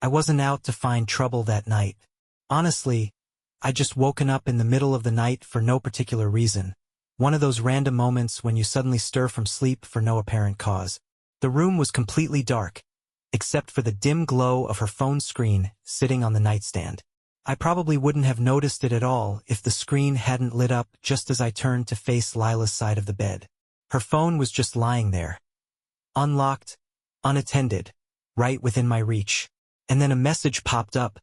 I wasn't out to find trouble that night. Honestly, I'd just woken up in the middle of the night for no particular reason. One of those random moments when you suddenly stir from sleep for no apparent cause. The room was completely dark, except for the dim glow of her phone screen sitting on the nightstand. I probably wouldn't have noticed it at all if the screen hadn't lit up just as I turned to face Lila's side of the bed. Her phone was just lying there, unlocked, unattended, right within my reach. And then a message popped up.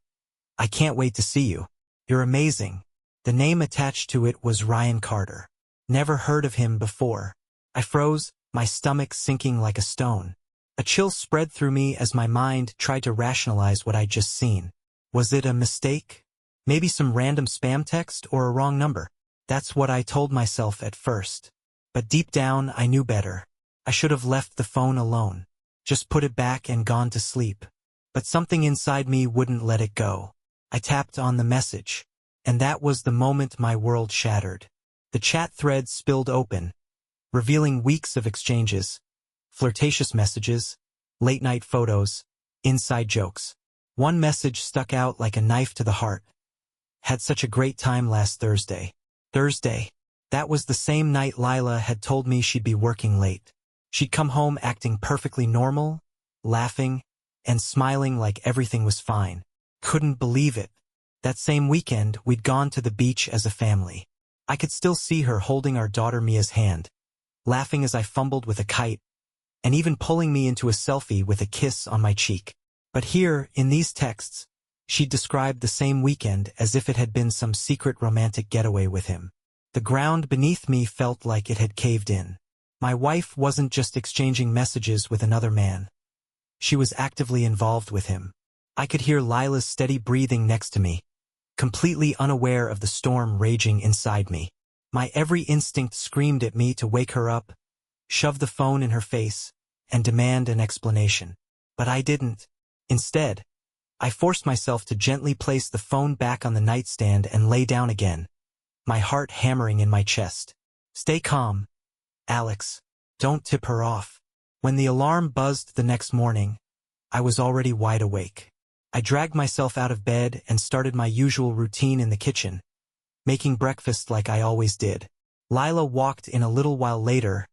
"I can't wait to see you. You're amazing." The name attached to it was Ryan Carter. Never heard of him before. I froze, my stomach sinking like a stone. A chill spread through me as my mind tried to rationalize what I'd just seen. Was it a mistake? Maybe some random spam text or a wrong number? That's what I told myself at first. But deep down, I knew better. I should have left the phone alone. Just put it back and gone to sleep. But something inside me wouldn't let it go. I tapped on the message. And that was the moment my world shattered. The chat thread spilled open, revealing weeks of exchanges, flirtatious messages, late-night photos, inside jokes. One message stuck out like a knife to the heart. "Had such a great time last Thursday." Thursday. That was the same night Lila had told me she'd be working late. She'd come home acting perfectly normal, laughing, and smiling like everything was fine. Couldn't believe it. That same weekend, we'd gone to the beach as a family. I could still see her holding our daughter Mia's hand, laughing as I fumbled with a kite, and even pulling me into a selfie with a kiss on my cheek. But here, in these texts, she described the same weekend as if it had been some secret romantic getaway with him. The ground beneath me felt like it had caved in. My wife wasn't just exchanging messages with another man. She was actively involved with him. I could hear Lila's steady breathing next to me, completely unaware of the storm raging inside me. My every instinct screamed at me to wake her up, shove the phone in her face, and demand an explanation. But I didn't. Instead, I forced myself to gently place the phone back on the nightstand and lay down again, my heart hammering in my chest. "Stay calm, Alex. Don't tip her off." When the alarm buzzed the next morning, I was already wide awake. I dragged myself out of bed and started my usual routine in the kitchen, making breakfast like I always did. Lila walked in a little while later,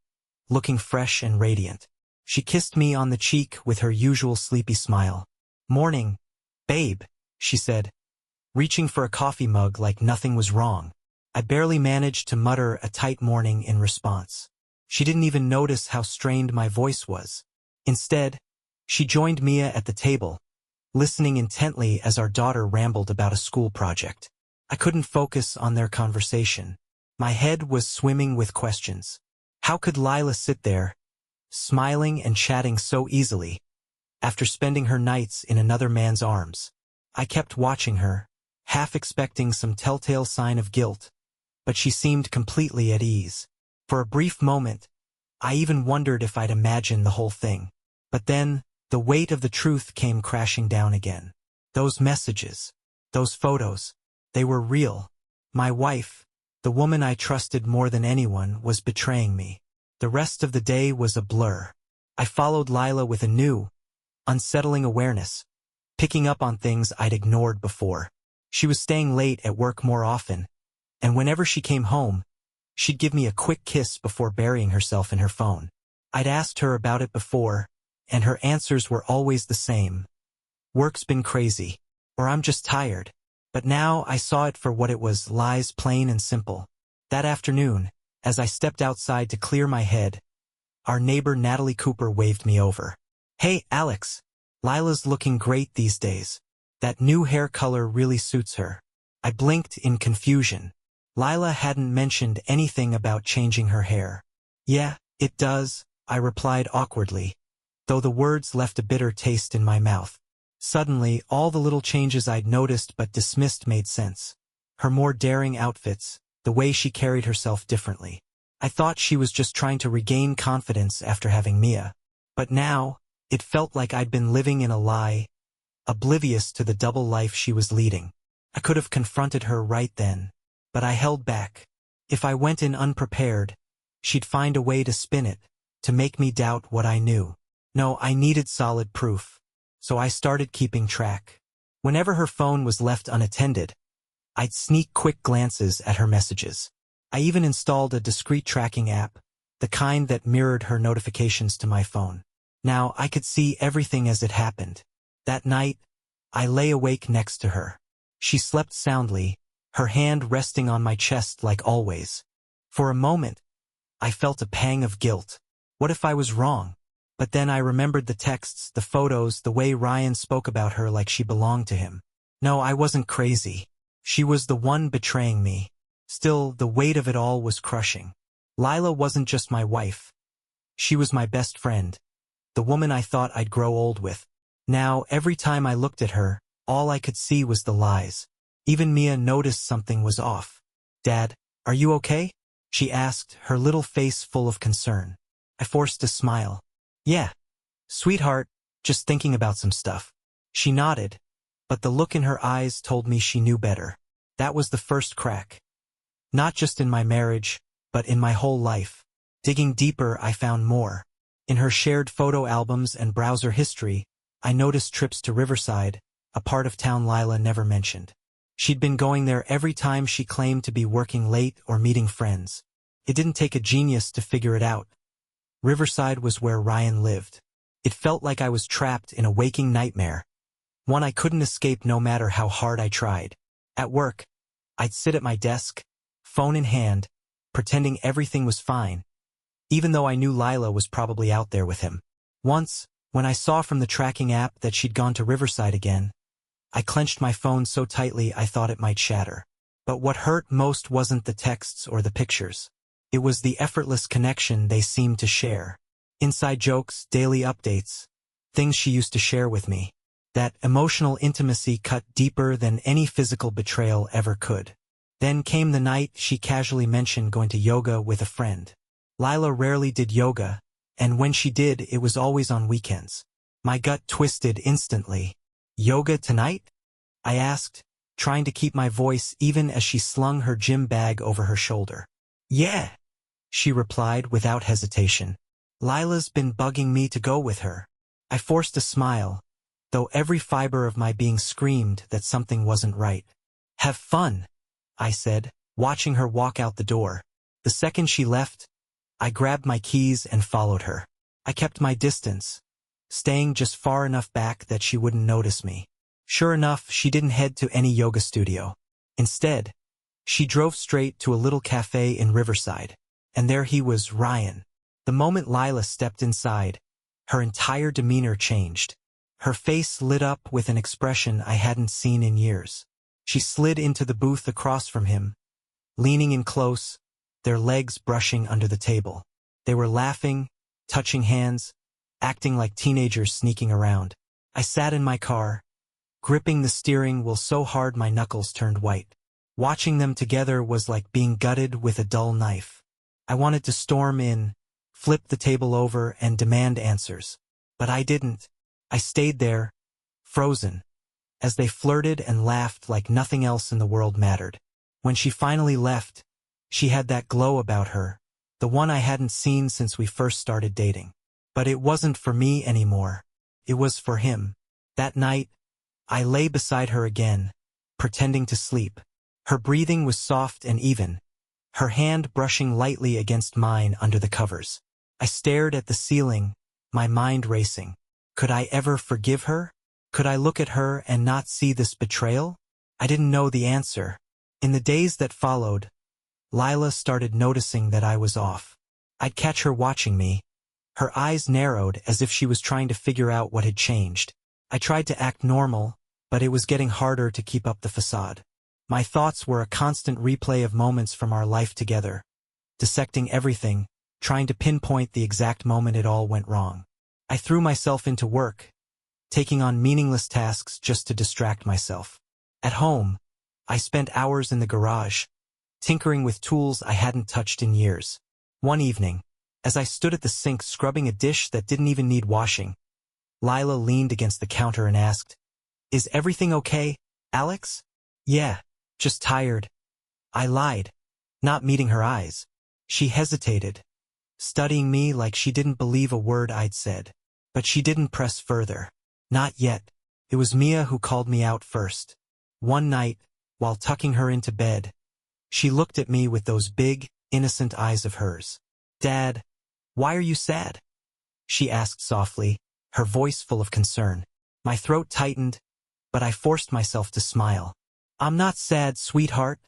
looking fresh and radiant. She kissed me on the cheek with her usual sleepy smile. "Morning, babe," she said, reaching for a coffee mug like nothing was wrong. I barely managed to mutter a tight morning in response. She didn't even notice how strained my voice was. Instead, she joined Mia at the table, listening intently as our daughter rambled about a school project. I couldn't focus on their conversation. My head was swimming with questions. How could Lila sit there, smiling and chatting so easily, after spending her nights in another man's arms? I kept watching her, half expecting some telltale sign of guilt, but she seemed completely at ease. For a brief moment, I even wondered if I'd imagined the whole thing. But then, the weight of the truth came crashing down again. Those messages, those photos, they were real. My wife, the woman I trusted more than anyone, was betraying me. The rest of the day was a blur. I followed Lila with a new, unsettling awareness, picking up on things I'd ignored before. She was staying late at work more often, and whenever she came home, she'd give me a quick kiss before burying herself in her phone. I'd asked her about it before, and her answers were always the same. "Work's been crazy," or "I'm just tired." But now I saw it for what it was, lies plain and simple. That afternoon, as I stepped outside to clear my head, our neighbor Natalie Cooper waved me over. "Hey, Alex, Lila's looking great these days. That new hair color really suits her." I blinked in confusion. Lila hadn't mentioned anything about changing her hair. "Yeah, it does," I replied awkwardly, though the words left a bitter taste in my mouth. Suddenly, all the little changes I'd noticed but dismissed made sense. Her more daring outfits, the way she carried herself differently. I thought she was just trying to regain confidence after having Mia. But now, it felt like I'd been living in a lie, oblivious to the double life she was leading. I could have confronted her right then, but I held back. If I went in unprepared, she'd find a way to spin it, to make me doubt what I knew. No, I needed solid proof. so I started keeping track. Whenever her phone was left unattended, I'd sneak quick glances at her messages. I even installed a discreet tracking app, the kind that mirrored her notifications to my phone. Now I could see everything as it happened. That night, I lay awake next to her. She slept soundly, her hand resting on my chest like always. For a moment, I felt a pang of guilt. What if I was wrong? But then I remembered the texts, the photos, the way Ryan spoke about her like she belonged to him. No, I wasn't crazy. She was the one betraying me. Still, the weight of it all was crushing. Lila wasn't just my wife. She was my best friend, the woman I thought I'd grow old with. Now, every time I looked at her, all I could see was the lies. Even Mia noticed something was off. "Dad, are you okay?" she asked, her little face full of concern. I forced a smile. "Yeah, sweetheart, just thinking about some stuff." She nodded, but the look in her eyes told me she knew better. That was the first crack. Not just in my marriage, but in my whole life. Digging deeper, I found more. In her shared photo albums and browser history, I noticed trips to Riverside, a part of town Lila never mentioned. She'd been going there every time she claimed to be working late or meeting friends. It didn't take a genius to figure it out. Riverside was where Ryan lived. It felt like I was trapped in a waking nightmare, one I couldn't escape no matter how hard I tried. At work, I'd sit at my desk, phone in hand, pretending everything was fine, even though I knew Lila was probably out there with him. Once, when I saw from the tracking app that she'd gone to Riverside again, I clenched my phone so tightly I thought it might shatter. But what hurt most wasn't the texts or the pictures. It was the effortless connection they seemed to share. Inside jokes, daily updates, things she used to share with me. That emotional intimacy cut deeper than any physical betrayal ever could. Then came the night she casually mentioned going to yoga with a friend. Lila rarely did yoga, and when she did, it was always on weekends. My gut twisted instantly. "Yoga tonight?" I asked, trying to keep my voice even as she slung her gym bag over her shoulder. "Yeah," she replied without hesitation. "Lila's been bugging me to go with her." I forced a smile, though every fiber of my being screamed that something wasn't right. "Have fun," I said, watching her walk out the door. The second she left, I grabbed my keys and followed her. I kept my distance, staying just far enough back that she wouldn't notice me. Sure enough, she didn't head to any yoga studio. Instead, she drove straight to a little cafe in Riverside. And there he was, Ryan. The moment Lila stepped inside, her entire demeanor changed. Her face lit up with an expression I hadn't seen in years. She slid into the booth across from him, leaning in close, their legs brushing under the table. They were laughing, touching hands, acting like teenagers sneaking around. I sat in my car, gripping the steering wheel so hard my knuckles turned white. Watching them together was like being gutted with a dull knife. I wanted to storm in, flip the table over, and demand answers. But I didn't. I stayed there, frozen, as they flirted and laughed like nothing else in the world mattered. When she finally left, she had that glow about her, the one I hadn't seen since we first started dating. But it wasn't for me anymore. It was for him. That night, I lay beside her again, pretending to sleep. Her breathing was soft and even, her hand brushing lightly against mine under the covers. I stared at the ceiling, my mind racing. Could I ever forgive her? Could I look at her and not see this betrayal? I didn't know the answer. In the days that followed, Lila started noticing that I was off. I'd catch her watching me. Her eyes narrowed as if she was trying to figure out what had changed. I tried to act normal, but it was getting harder to keep up the facade. My thoughts were a constant replay of moments from our life together, dissecting everything, trying to pinpoint the exact moment it all went wrong. I threw myself into work, taking on meaningless tasks just to distract myself. At home, I spent hours in the garage, tinkering with tools I hadn't touched in years. One evening, as I stood at the sink scrubbing a dish that didn't even need washing, Lila leaned against the counter and asked, "Is everything okay, Alex?" "Yeah, just tired." I lied, not meeting her eyes. She hesitated, studying me like she didn't believe a word I'd said. But she didn't press further. Not yet. It was Mia who called me out first. One night, while tucking her into bed, she looked at me with those big, innocent eyes of hers. "Dad, why are you sad?" she asked softly, her voice full of concern. My throat tightened, but I forced myself to smile. "I'm not sad, sweetheart,"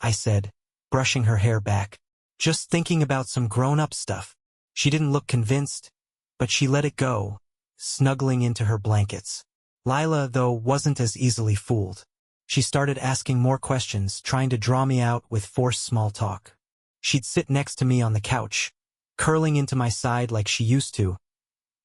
I said, brushing her hair back. "Just thinking about some grown-up stuff." She didn't look convinced, but she let it go, snuggling into her blankets. Lila, though, wasn't as easily fooled. She started asking more questions, trying to draw me out with forced small talk. She'd sit next to me on the couch, curling into my side like she used to,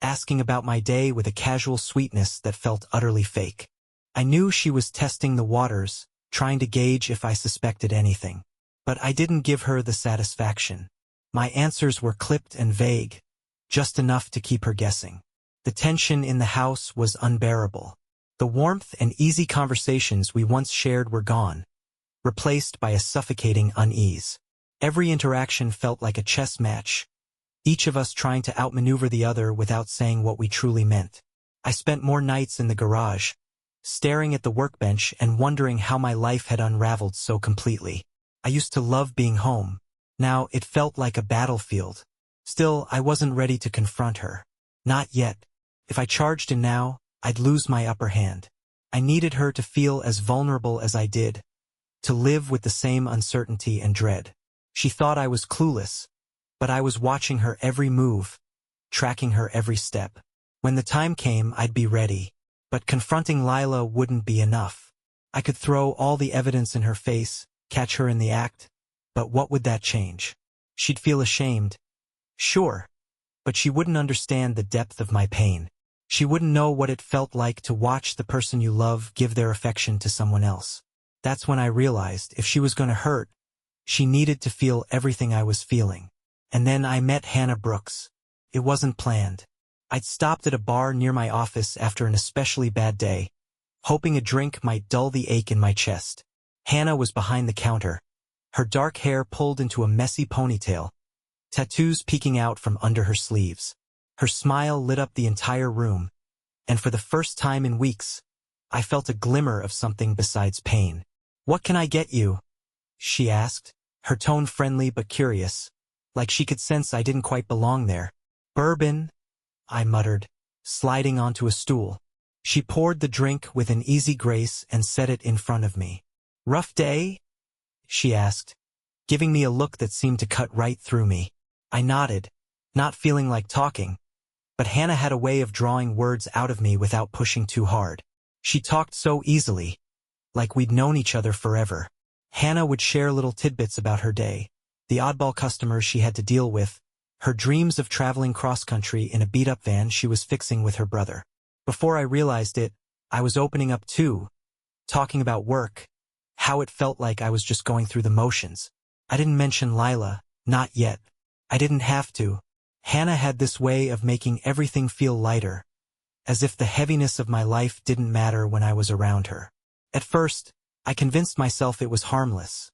asking about my day with a casual sweetness that felt utterly fake. I knew she was testing the waters, trying to gauge if I suspected anything. But I didn't give her the satisfaction. My answers were clipped and vague, just enough to keep her guessing. The tension in the house was unbearable. The warmth and easy conversations we once shared were gone, replaced by a suffocating unease. Every interaction felt like a chess match, each of us trying to outmaneuver the other without saying what we truly meant. I spent more nights in the garage, staring at the workbench and wondering how my life had unraveled so completely. I used to love being home. Now it felt like a battlefield. Still, I wasn't ready to confront her. Not yet. If I charged in now, I'd lose my upper hand. I needed her to feel as vulnerable as I did, to live with the same uncertainty and dread. She thought I was clueless, but I was watching her every move, tracking her every step. When the time came, I'd be ready. But confronting Lila wouldn't be enough. I could throw all the evidence in her face, catch her in the act, but what would that change? She'd feel ashamed. Sure, but she wouldn't understand the depth of my pain. She wouldn't know what it felt like to watch the person you love give their affection to someone else. That's when I realized if she was going to hurt, she needed to feel everything I was feeling. And then I met Hannah Brooks. It wasn't planned. I'd stopped at a bar near my office after an especially bad day, hoping a drink might dull the ache in my chest. Hannah was behind the counter, her dark hair pulled into a messy ponytail, tattoos peeking out from under her sleeves. Her smile lit up the entire room, and for the first time in weeks, I felt a glimmer of something besides pain. "What can I get you?" she asked, her tone friendly but curious, like she could sense I didn't quite belong there. "Bourbon," I muttered, sliding onto a stool. She poured the drink with an easy grace and set it in front of me. "Rough day?" she asked, giving me a look that seemed to cut right through me. I nodded, not feeling like talking, but Hannah had a way of drawing words out of me without pushing too hard. She talked so easily, like we'd known each other forever. Hannah would share little tidbits about her day, the oddball customers she had to deal with, her dreams of traveling cross-country in a beat-up van she was fixing with her brother. Before I realized it, I was opening up too, talking about work, how it felt like I was just going through the motions. I didn't mention Lila, not yet. I didn't have to. Hannah had this way of making everything feel lighter, as if the heaviness of my life didn't matter when I was around her. At first, I convinced myself it was harmless.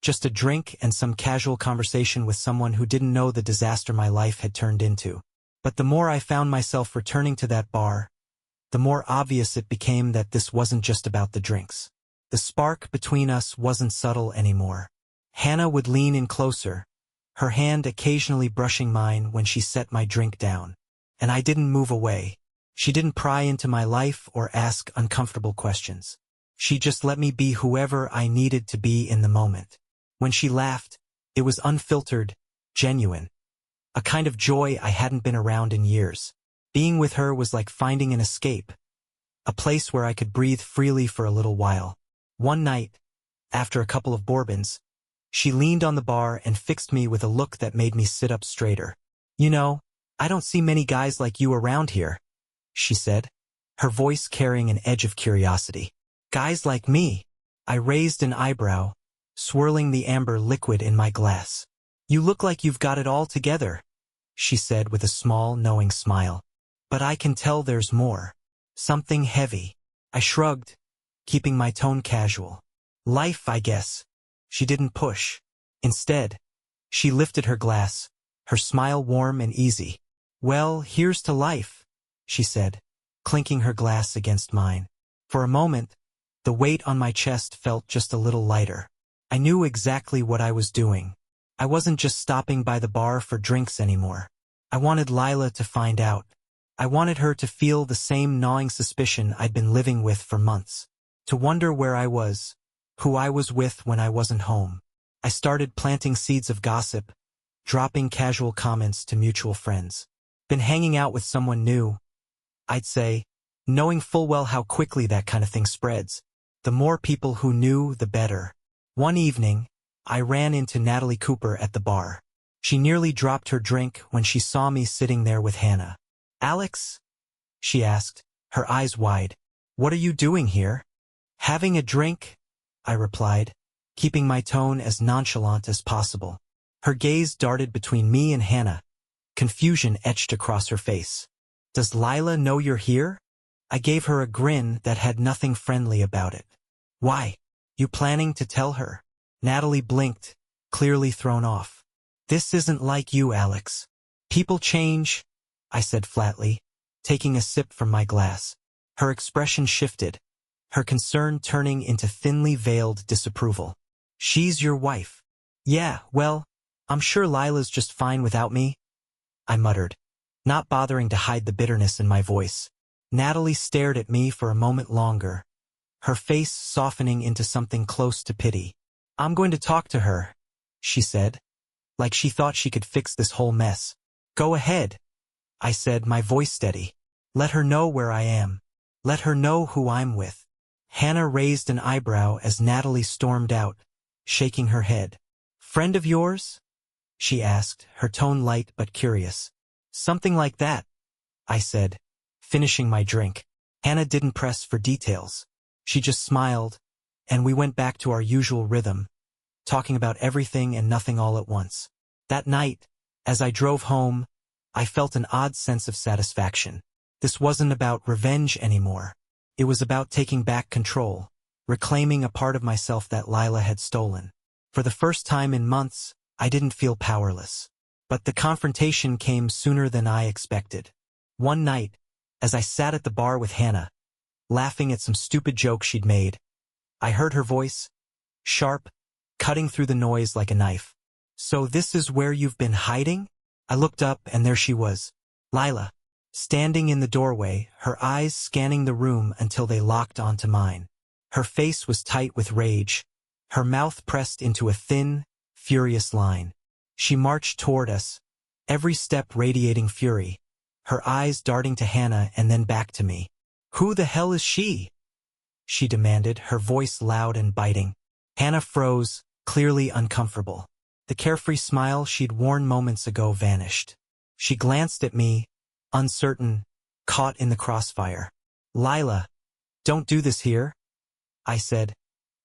Just a drink and some casual conversation with someone who didn't know the disaster my life had turned into. But the more I found myself returning to that bar, the more obvious it became that this wasn't just about the drinks. The spark between us wasn't subtle anymore. Hannah would lean in closer, her hand occasionally brushing mine when she set my drink down. And I didn't move away. She didn't pry into my life or ask uncomfortable questions. She just let me be whoever I needed to be in the moment. When she laughed, it was unfiltered, genuine. A kind of joy I hadn't been around in years. Being with her was like finding an escape, a place where I could breathe freely for a little while. One night, after a couple of bourbons, she leaned on the bar and fixed me with a look that made me sit up straighter. "You know, I don't see many guys like you around here," she said, her voice carrying an edge of curiosity. "Guys like me?" I raised an eyebrow, swirling the amber liquid in my glass. "You look like you've got it all together," she said with a small, knowing smile. "But I can tell there's more. Something heavy." I shrugged, keeping my tone casual. "Life, I guess." She didn't push. Instead, she lifted her glass, her smile warm and easy. "Well, here's to life," she said, clinking her glass against mine. For a moment, the weight on my chest felt just a little lighter. I knew exactly what I was doing. I wasn't just stopping by the bar for drinks anymore. I wanted Lila to find out. I wanted her to feel the same gnawing suspicion I'd been living with for months. To wonder where I was, who I was with when I wasn't home. I started planting seeds of gossip, dropping casual comments to mutual friends. Been hanging out with someone new, I'd say, knowing full well how quickly that kind of thing spreads. The more people who knew, the better. One evening, I ran into Natalie Cooper at the bar. She nearly dropped her drink when she saw me sitting there with Hannah. "Alex?" she asked, her eyes wide. "What are you doing here?" "Having a drink," I replied, keeping my tone as nonchalant as possible. Her gaze darted between me and Hannah. Confusion etched across her face. "Does Lila know you're here?" I gave her a grin that had nothing friendly about it. "Why? You planning to tell her?" Natalie blinked, clearly thrown off. "This isn't like you, Alex. People change," I said flatly, taking a sip from my glass. Her expression shifted, her concern turning into thinly veiled disapproval. "She's your wife." "Yeah, well, I'm sure Lila's just fine without me," I muttered, not bothering to hide the bitterness in my voice. Natalie stared at me for a moment longer, her face softening into something close to pity. "I'm going to talk to her," she said, like she thought she could fix this whole mess. "Go ahead," I said, my voice steady. "Let her know where I am. Let her know who I'm with." Hannah raised an eyebrow as Natalie stormed out, shaking her head. "Friend of yours?" she asked, her tone light but curious. "Something like that," I said, finishing my drink. Hannah didn't press for details. She just smiled, and we went back to our usual rhythm, talking about everything and nothing all at once. That night, as I drove home, I felt an odd sense of satisfaction. This wasn't about revenge anymore. It was about taking back control, reclaiming a part of myself that Lila had stolen. For the first time in months, I didn't feel powerless. But the confrontation came sooner than I expected. One night, as I sat at the bar with Hannah, laughing at some stupid joke she'd made, I heard her voice, sharp, cutting through the noise like a knife. "So this is where you've been hiding?" I looked up and there she was, Lila, standing in the doorway, her eyes scanning the room until they locked onto mine. Her face was tight with rage, her mouth pressed into a thin, furious line. She marched toward us, every step radiating fury, her eyes darting to Hannah and then back to me. "Who the hell is she?" she demanded, her voice loud and biting. Hannah froze, clearly uncomfortable. The carefree smile she'd worn moments ago vanished. She glanced at me, uncertain, caught in the crossfire. "Lila, don't do this here," I said,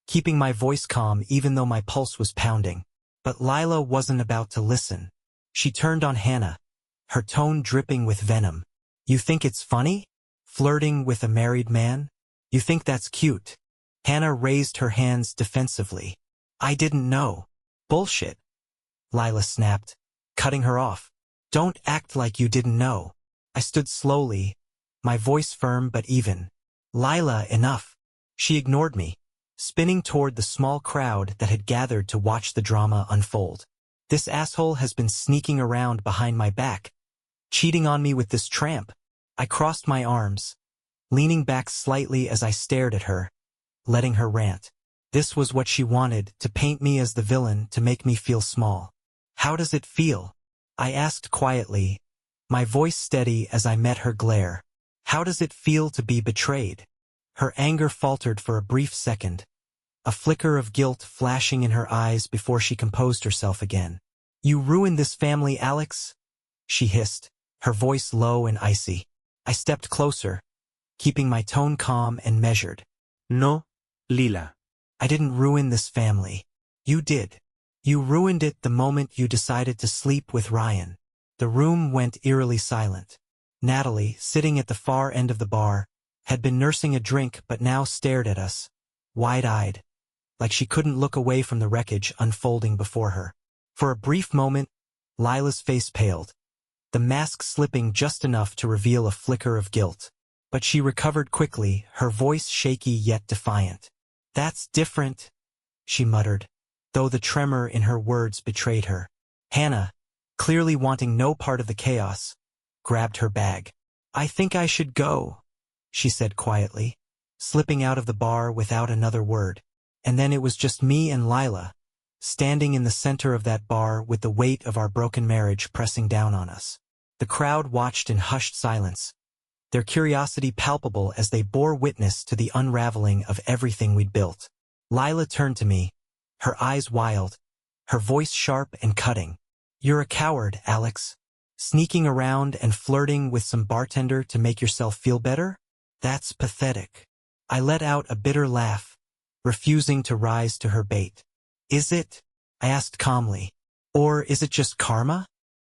keeping my voice calm even though my pulse was pounding. But Lila wasn't about to listen. She turned on Hannah, her tone dripping with venom. "You think it's funny? Flirting with a married man? You think that's cute?" Hannah raised her hands defensively. "I didn't know." "Bullshit," Lila snapped, cutting her off. "Don't act like you didn't know." I stood slowly, my voice firm but even. "Lila, enough." She ignored me, spinning toward the small crowd that had gathered to watch the drama unfold. "This asshole has been sneaking around behind my back, cheating on me with this tramp." I crossed my arms, leaning back slightly as I stared at her, letting her rant. This was what she wanted, to paint me as the villain, to make me feel small. "How does it feel?" I asked quietly, my voice steady as I met her glare. "How does it feel to be betrayed?" Her anger faltered for a brief second, a flicker of guilt flashing in her eyes before she composed herself again. "You ruined this family, Alex," she hissed, her voice low and icy. I stepped closer, keeping my tone calm and measured. "No, Lila. "I didn't ruin this family. You did. You ruined it the moment you decided to sleep with Ryan." The room went eerily silent. Natalie, sitting at the far end of the bar, had been nursing a drink but now stared at us, wide-eyed, like she couldn't look away from the wreckage unfolding before her. For a brief moment, Lila's face paled, the mask slipping just enough to reveal a flicker of guilt. But she recovered quickly, her voice shaky yet defiant. "That's different," she muttered, though the tremor in her words betrayed her. Hannah, clearly wanting no part of the chaos, grabbed her bag. "I think I should go," she said quietly, slipping out of the bar without another word. And then it was just me and Lila, standing in the center of that bar with the weight of our broken marriage pressing down on us. The crowd watched in hushed silence, their curiosity palpable as they bore witness to the unraveling of everything we'd built. Lila turned to me, her eyes wild, her voice sharp and cutting. "You're a coward, Alex. Sneaking around and flirting with some bartender to make yourself feel better? That's pathetic." I let out a bitter laugh, refusing to rise to her bait. "Is it?" I asked calmly. "Or is it just karma?"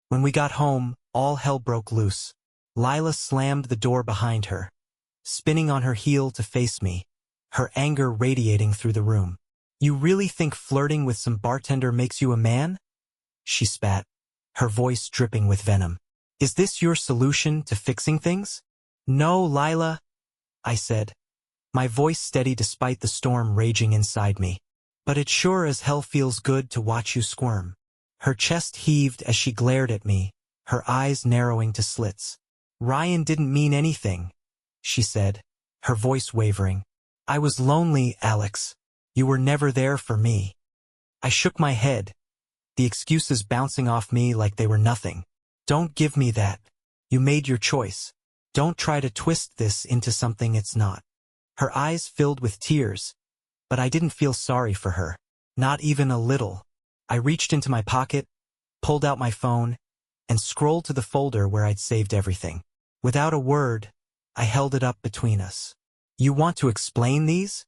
When we got home, all hell broke loose. Lila slammed the door behind her, spinning on her heel to face me, her anger radiating through the room. "You really think flirting with some bartender makes you a man?" she spat, her voice dripping with venom. "Is this your solution to fixing things?" "No, Lila," I said, my voice steady despite the storm raging inside me. "But it sure as hell feels good to watch you squirm." Her chest heaved as she glared at me, her eyes narrowing to slits. "Ryan didn't mean anything," she said, her voice wavering. "I was lonely, Alex. You were never there for me." I shook my head, the excuses bouncing off me like they were nothing. "Don't give me that. You made your choice. Don't try to twist this into something it's not." Her eyes filled with tears, but I didn't feel sorry for her. Not even a little. I reached into my pocket, pulled out my phone, and scrolled to the folder where I'd saved everything. Without a word, I held it up between us. "You want to explain these?"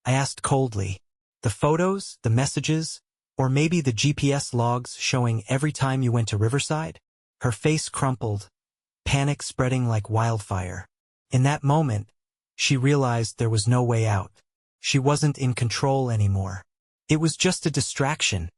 I asked coldly. "The photos, the messages, or maybe the GPS logs showing every time you went to Riverside?" Her face crumpled, panic spreading like wildfire. In that moment, she realized there was no way out. She wasn't in control anymore. "It was just a distraction,"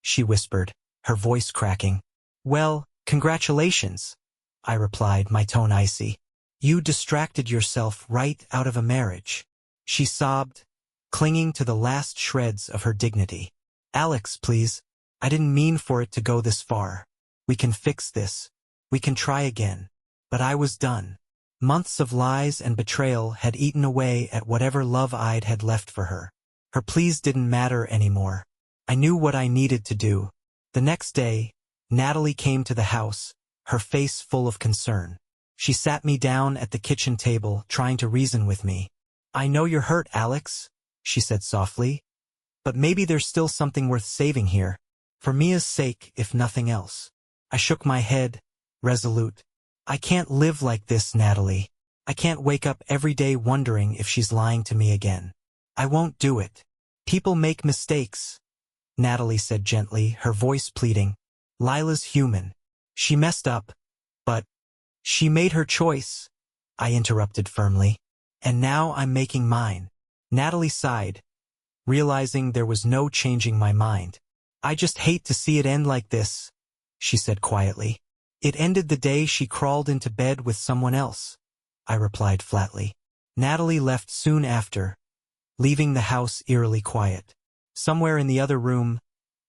she whispered, her voice cracking. "Well, congratulations," I replied, my tone icy. "You distracted yourself right out of a marriage." She sobbed, clinging to the last shreds of her dignity. "Alex, please. I didn't mean for it to go this far. We can fix this. We can try again." But I was done. Months of lies and betrayal had eaten away at whatever love I'd had left for her. Her pleas didn't matter anymore. I knew what I needed to do. The next day, Natalie came to the house, her face full of concern. She sat me down at the kitchen table, trying to reason with me. "I know you're hurt, Alex," she said softly, "but maybe there's still something worth saving here. For Mia's sake, if nothing else." I shook my head, resolute. "I can't live like this, Natalie. I can't wake up every day wondering if she's lying to me again. I won't do it." "People make mistakes," Natalie said gently, her voice pleading. "Lila's human. She messed up, but she made her choice," I interrupted firmly. "And now I'm making mine." Natalie sighed, realizing there was no changing my mind. "I just hate to see it end like this," she said quietly. "It ended the day she crawled into bed with someone else," I replied flatly. Natalie left soon after, leaving the house eerily quiet. Somewhere in the other room,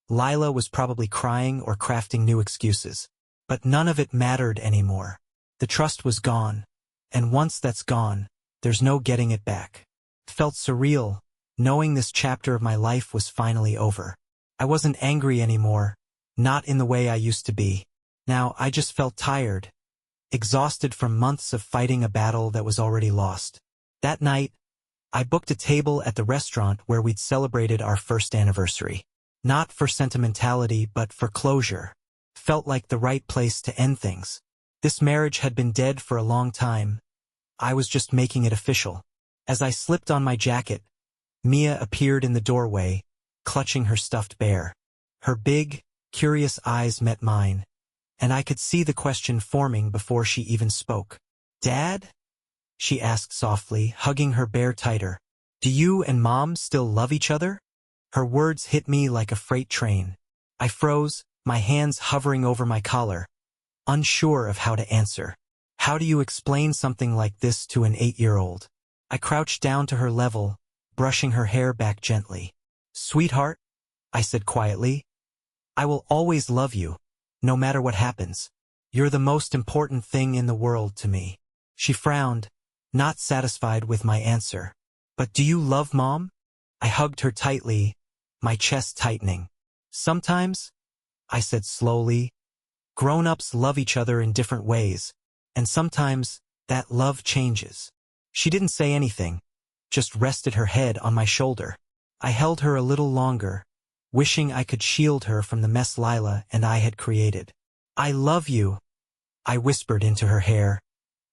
Lila was probably crying or crafting new excuses. But none of it mattered anymore. The trust was gone, and once that's gone, there's no getting it back. It felt surreal, knowing this chapter of my life was finally over. I wasn't angry anymore, not in the way I used to be. Now I just felt tired, exhausted from months of fighting a battle that was already lost. That night, I booked a table at the restaurant where we'd celebrated our first anniversary. Not for sentimentality, but for closure. Felt like the right place to end things. This marriage had been dead for a long time. I was just making it official. As I slipped on my jacket, Mia appeared in the doorway, clutching her stuffed bear. Her big, curious eyes met mine, and I could see the question forming before she even spoke. "Dad?" she asked softly, hugging her bear tighter. "Do you and Mom still love each other?" Her words hit me like a freight train. I froze, my hands hovering over my collar, unsure of how to answer. How do you explain something like this to an 8-year-old? I crouched down to her level, brushing her hair back gently. Sweetheart, I said quietly, I will always love you, no matter what happens. You're the most important thing in the world to me. She frowned, not satisfied with my answer. But do you love Mom? I hugged her tightly, my chest tightening. Sometimes, I said slowly, grown-ups love each other in different ways, and sometimes that love changes. She didn't say anything, just rested her head on my shoulder. I held her a little longer, wishing I could shield her from the mess Lila and I had created. I love you, I whispered into her hair,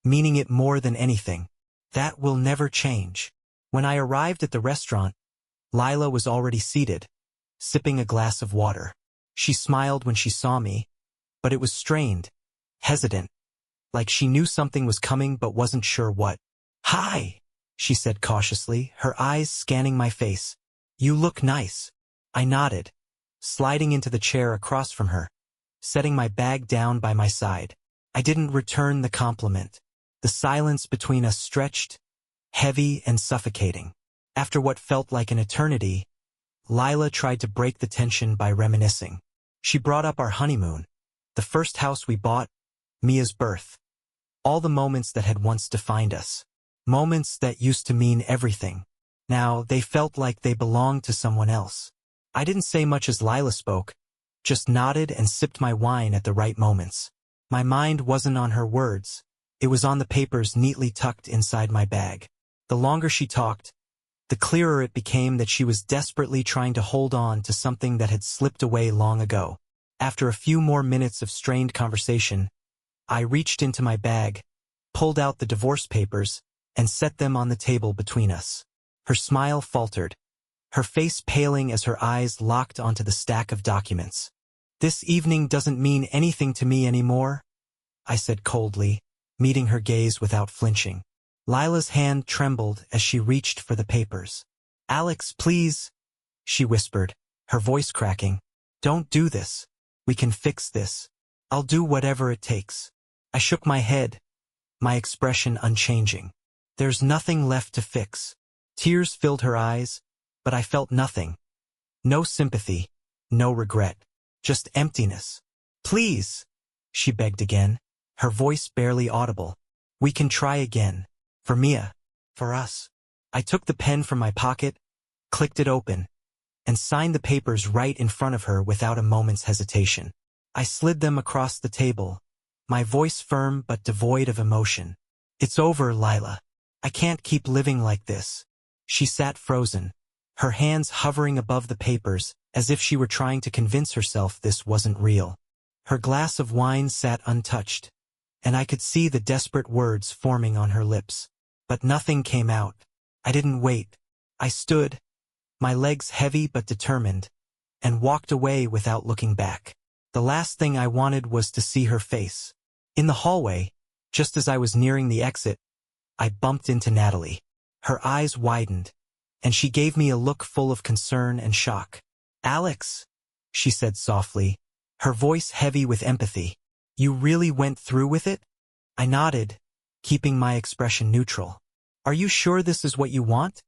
meaning it more than anything. That will never change. When I arrived at the restaurant, Lila was already seated, sipping a glass of water. She smiled when she saw me, but it was strained, hesitant, like she knew something was coming but wasn't sure what. Hi, she said cautiously, her eyes scanning my face. You look nice. I nodded, sliding into the chair across from her, setting my bag down by my side. I didn't return the compliment. The silence between us stretched, heavy and suffocating. After what felt like an eternity, Lila tried to break the tension by reminiscing. She brought up our honeymoon, the first house we bought, Mia's birth. All the moments that had once defined us. Moments that used to mean everything. Now they felt like they belonged to someone else. I didn't say much as Lila spoke, just nodded and sipped my wine at the right moments. My mind wasn't on her words. It was on the papers neatly tucked inside my bag. The longer she talked, the clearer it became that she was desperately trying to hold on to something that had slipped away long ago. After a few more minutes of strained conversation, I reached into my bag, pulled out the divorce papers, and set them on the table between us. Her smile faltered, her face paling as her eyes locked onto the stack of documents. This evening doesn't mean anything to me anymore, I said coldly, meeting her gaze without flinching. Lila's hand trembled as she reached for the papers. Alex, please, she whispered, her voice cracking. Don't do this. We can fix this. I'll do whatever it takes. I shook my head, my expression unchanging. There's nothing left to fix. Tears filled her eyes, but I felt nothing. No sympathy, no regret, just emptiness. Please, she begged again, her voice barely audible. We can try again. For Mia. For us. I took the pen from my pocket, clicked it open, and signed the papers right in front of her without a moment's hesitation. I slid them across the table, my voice firm but devoid of emotion. It's over, Lila. I can't keep living like this. She sat frozen, her hands hovering above the papers, as if she were trying to convince herself this wasn't real. Her glass of wine sat untouched, and I could see the desperate words forming on her lips. But nothing came out. I didn't wait. I stood, my legs heavy but determined, and walked away without looking back. The last thing I wanted was to see her face. In the hallway, just as I was nearing the exit, I bumped into Natalie. Her eyes widened, and she gave me a look full of concern and shock. Alex, she said softly, her voice heavy with empathy. You really went through with it? I nodded, keeping my expression neutral. Are you sure this is what you want?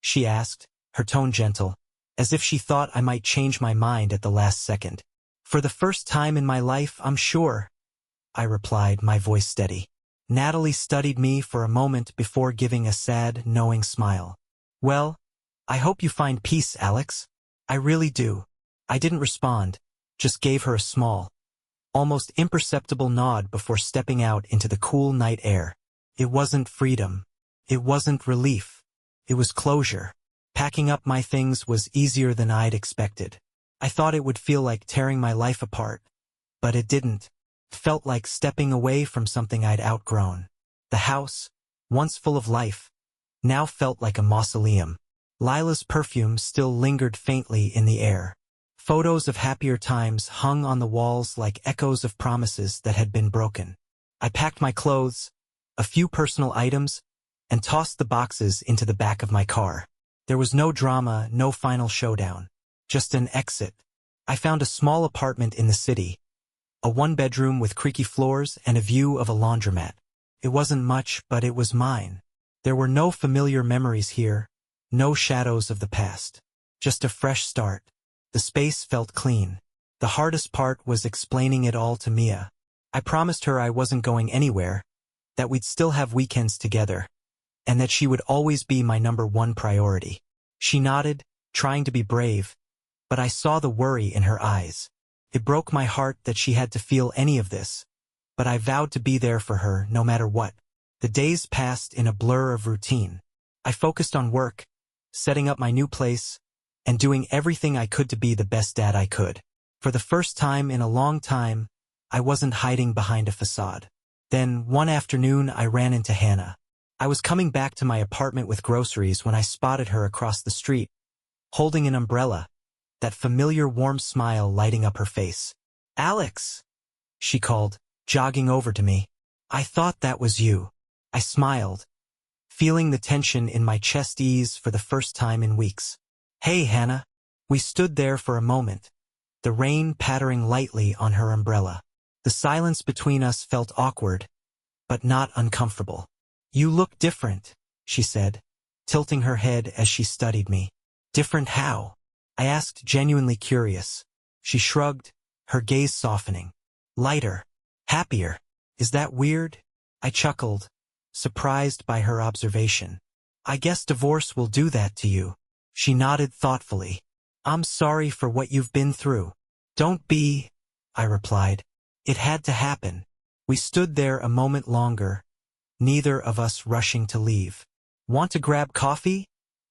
She asked, her tone gentle, as if she thought I might change my mind at the last second. For the first time in my life, I'm sure, I replied, my voice steady. Natalie studied me for a moment before giving a sad, knowing smile. Well, I hope you find peace, Alex. I really do. I didn't respond, just gave her a small, almost imperceptible nod before stepping out into the cool night air. It wasn't freedom. It wasn't relief. It was closure. Packing up my things was easier than I'd expected. I thought it would feel like tearing my life apart, but it didn't. It felt like stepping away from something I'd outgrown. The house, once full of life, now felt like a mausoleum. Lila's perfume still lingered faintly in the air. Photos of happier times hung on the walls like echoes of promises that had been broken. I packed my clothes, a few personal items, and tossed the boxes into the back of my car. There was no drama, no final showdown. Just an exit. I found a small apartment in the city, a one-bedroom with creaky floors and a view of a laundromat. It wasn't much, but it was mine. There were no familiar memories here, no shadows of the past. Just a fresh start. The space felt clean. The hardest part was explaining it all to Mia. I promised her I wasn't going anywhere, that we'd still have weekends together, and that she would always be my #1 priority. She nodded, trying to be brave, but I saw the worry in her eyes. It broke my heart that she had to feel any of this, but I vowed to be there for her no matter what. The days passed in a blur of routine. I focused on work, setting up my new place, and doing everything I could to be the best dad I could. For the first time in a long time, I wasn't hiding behind a facade. Then, one afternoon, I ran into Hannah. I was coming back to my apartment with groceries when I spotted her across the street, holding an umbrella, that familiar warm smile lighting up her face. "Alex!" she called, jogging over to me. "I thought that was you." I smiled, feeling the tension in my chest ease for the first time in weeks. "Hey, Hannah." We stood there for a moment, the rain pattering lightly on her umbrella. The silence between us felt awkward, but not uncomfortable. "You look different," she said, tilting her head as she studied me. "Different how?" I asked, genuinely curious. She shrugged, her gaze softening. "Lighter. Happier. Is that weird?" I chuckled, surprised by her observation. "I guess divorce will do that to you." She nodded thoughtfully. "I'm sorry for what you've been through." "Don't be," I replied. It had to happen. We stood there a moment longer, neither of us rushing to leave. "Want to grab coffee?"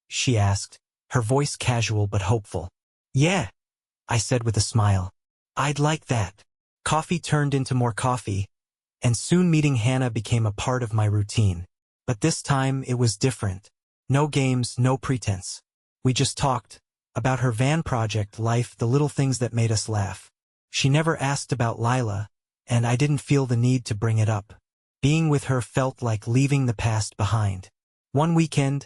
she asked, her voice casual but hopeful. "Yeah," I said with a smile. "I'd like that." Coffee turned into more coffee, and soon meeting Hannah became a part of my routine. But this time it was different. No games, no pretense. We just talked about her van project, life, the little things that made us laugh. She never asked about Lila, and I didn't feel the need to bring it up. Being with her felt like leaving the past behind. One weekend,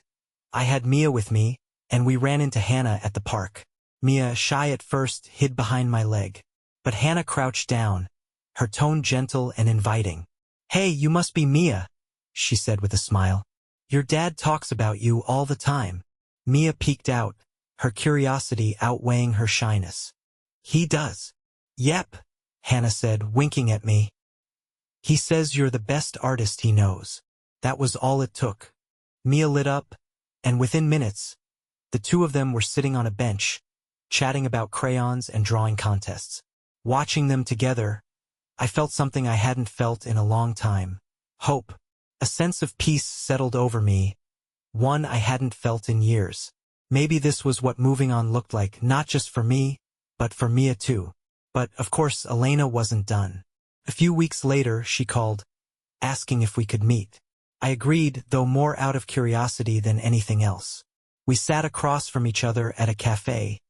I had Mia with me, and we ran into Hannah at the park. Mia, shy at first, hid behind my leg. But Hannah crouched down, her tone gentle and inviting. "Hey, you must be Mia," she said with a smile. "Your dad talks about you all the time." Mia peeked out, her curiosity outweighing her shyness. "He does?" "Yep," Hannah said, winking at me. "He says you're the best artist he knows." That was all it took. Mia lit up, and within minutes, the two of them were sitting on a bench, chatting about crayons and drawing contests. Watching them together, I felt something I hadn't felt in a long time. Hope. A sense of peace settled over me, one I hadn't felt in years. Maybe this was what moving on looked like, not just for me, but for Mia too. But, of course, Elena wasn't done. A few weeks later, she called, asking if we could meet. I agreed, though more out of curiosity than anything else. We sat across from each other at a cafe,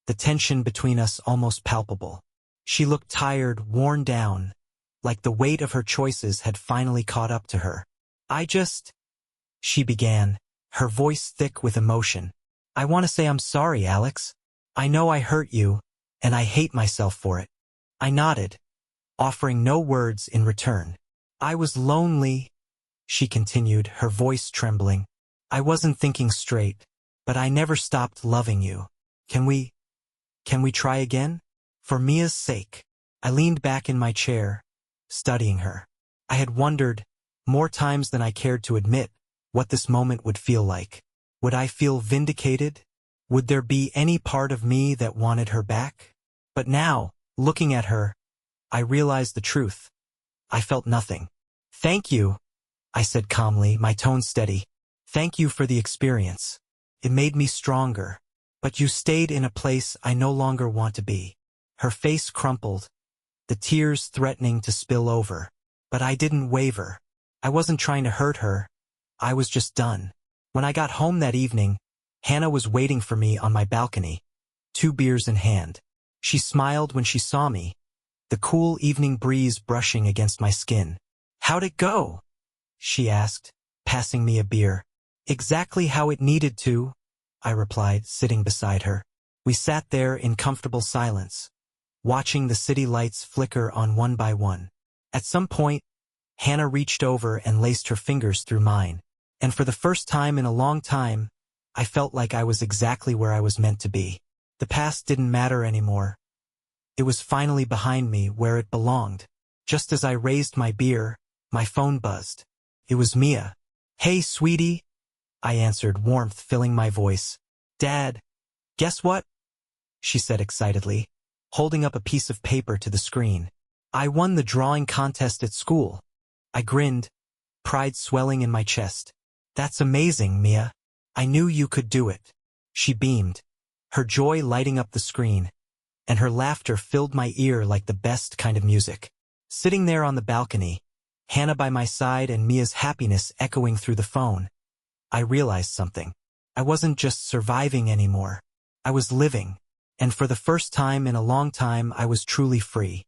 the tension between us almost palpable. She looked tired, worn down, like the weight of her choices had finally caught up to her. She began, her voice thick with emotion. "I want to say I'm sorry, Alex. I know I hurt you, and I hate myself for it." I nodded, offering no words in return. "I was lonely," she continued, her voice trembling. "I wasn't thinking straight, but I never stopped loving you. Can we try again? For Mia's sake." I leaned back in my chair, studying her. I had wondered, more times than I cared to admit, what this moment would feel like. Would I feel vindicated? Would there be any part of me that wanted her back? But now, looking at her, I realized the truth. I felt nothing. "Thank you," I said calmly, my tone steady. "Thank you for the experience. It made me stronger. But you stayed in a place I no longer want to be." Her face crumpled, the tears threatening to spill over. But I didn't waver. I wasn't trying to hurt her. I was just done. When I got home that evening, Hannah was waiting for me on my balcony, 2 beers in hand. She smiled when she saw me, the cool evening breeze brushing against my skin. "How'd it go?" she asked, passing me a beer. "Exactly how it needed to," I replied, sitting beside her. We sat there in comfortable silence, watching the city lights flicker on one by one. At some point, Hannah reached over and laced her fingers through mine. And for the first time in a long time, I felt like I was exactly where I was meant to be. The past didn't matter anymore. It was finally behind me where it belonged. Just as I raised my beer, my phone buzzed. It was Mia. "Hey, sweetie," I answered, warmth filling my voice. "Dad, guess what?" she said excitedly, holding up a piece of paper to the screen. "I won the drawing contest at school." I grinned, pride swelling in my chest. "That's amazing, Mia. I knew you could do it." She beamed, her joy lighting up the screen, and her laughter filled my ear like the best kind of music. Sitting there on the balcony, Hannah by my side and Mia's happiness echoing through the phone, I realized something. I wasn't just surviving anymore. I was living, and for the first time in a long time I was truly free.